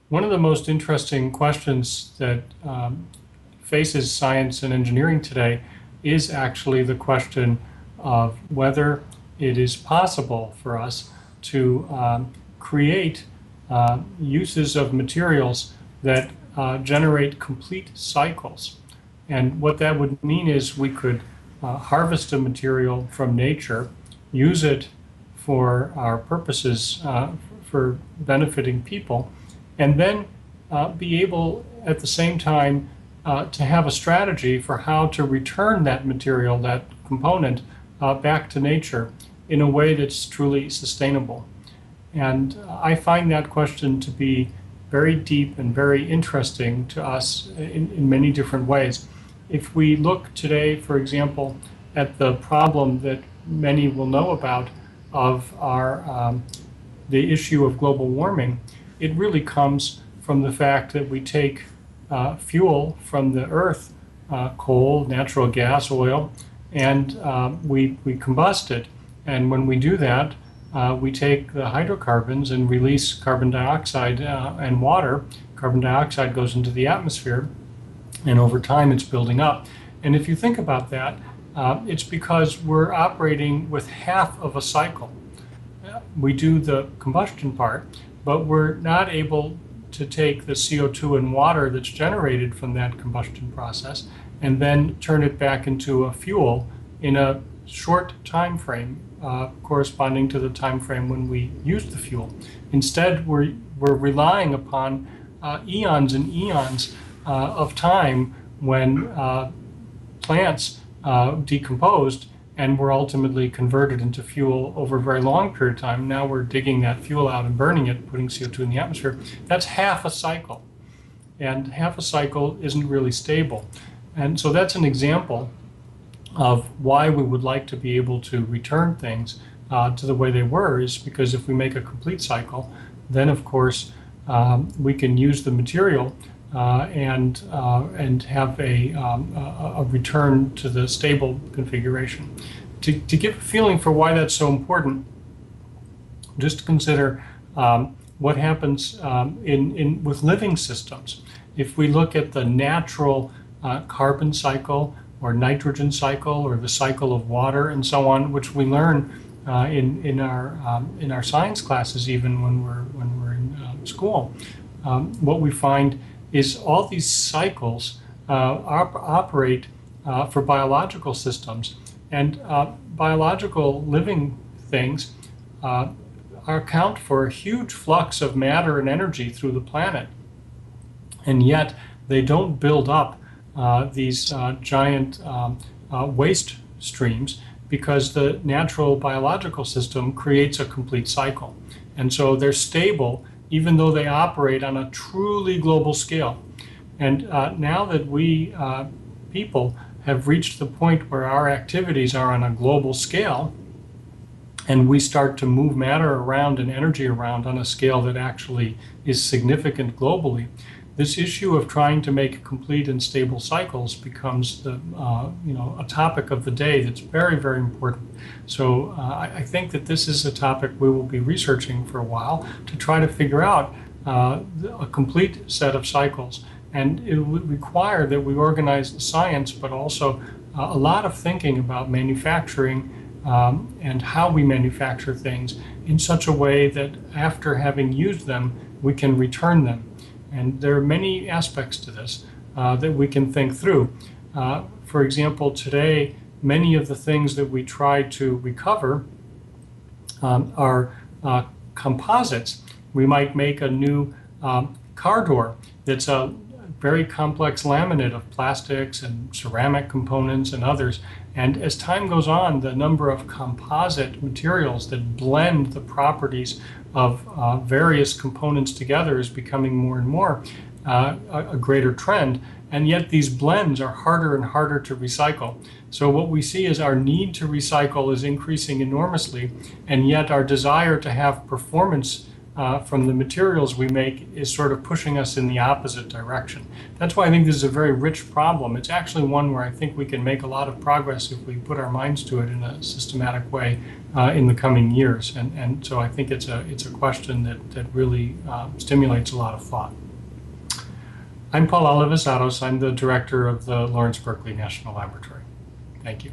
One of the most interesting questions that faces science and engineering today is actually the question of whether it is possible for us to create uses of materials that generate complete cycles. And what that would mean is we could harvest a material from nature, use it for our purposes for benefiting people, and then be able at the same time to have a strategy for how to return that material, that component, back to nature in a way that's truly sustainable. And I find that question to be very deep and very interesting to us in many different ways. If we look today, for example, at the problem that many will know about of the issue of global warming, it really comes from the fact that we take fuel from the earth, coal, natural gas, oil, and we combust it. And when we do that, we take the hydrocarbons and release carbon dioxide and water. Carbon dioxide goes into the atmosphere, and over time it's building up. And if you think about that, it's because we're operating with half of a cycle. We do the combustion part, but we're not able to take the CO2 and water that's generated from that combustion process and then turn it back into a fuel in a short time frame corresponding to the time frame when we use the fuel. Instead, we're relying upon eons and eons of time when plants decomposed and were ultimately converted into fuel over a very long period of time. Now we're digging that fuel out and burning it, putting CO2 in the atmosphere. That's half a cycle. And half a cycle isn't really stable. And so that's an example of why we would like to be able to return things to the way they were, is because if we make a complete cycle, then of course we can use the material and have a return to the stable configuration. To give a feeling for why that's so important, just consider what happens with living systems. If we look at the natural carbon cycle or nitrogen cycle or the cycle of water and so on, which we learn in our science classes, even when we're in school, what we find is all these cycles operate for biological systems, and biological living things account for a huge flux of matter and energy through the planet, and yet they don't build up these giant waste streams because the natural biological system creates a complete cycle. And so they're stable even though they operate on a truly global scale. And now that we people have reached the point where our activities are on a global scale, and we start to move matter around and energy around on a scale that actually is significant globally, this issue of trying to make complete and stable cycles becomes a topic of the day that's very, very important. So I think that this is a topic we will be researching for a while to try to figure out a complete set of cycles. And it would require that we organize the science, but also a lot of thinking about manufacturing and how we manufacture things in such a way that after having used them, we can return them. And there are many aspects to this that we can think through. For example, today, many of the things that we try to recover are composites. We might make a new car door that's a very complex laminate of plastics and ceramic components and others. And as time goes on, the number of composite materials that blend the properties of various components together is becoming more and more a greater trend. And yet these blends are harder and harder to recycle. So what we see is our need to recycle is increasing enormously, and yet our desire to have performance from the materials we make is sort of pushing us in the opposite direction. That's why I think this is a very rich problem. It's actually one where I think we can make a lot of progress if we put our minds to it in a systematic way in the coming years. And so I think it's a question that really stimulates a lot of thought. I'm Paul Alivisatos. I'm the director of the Lawrence Berkeley National Laboratory. Thank you.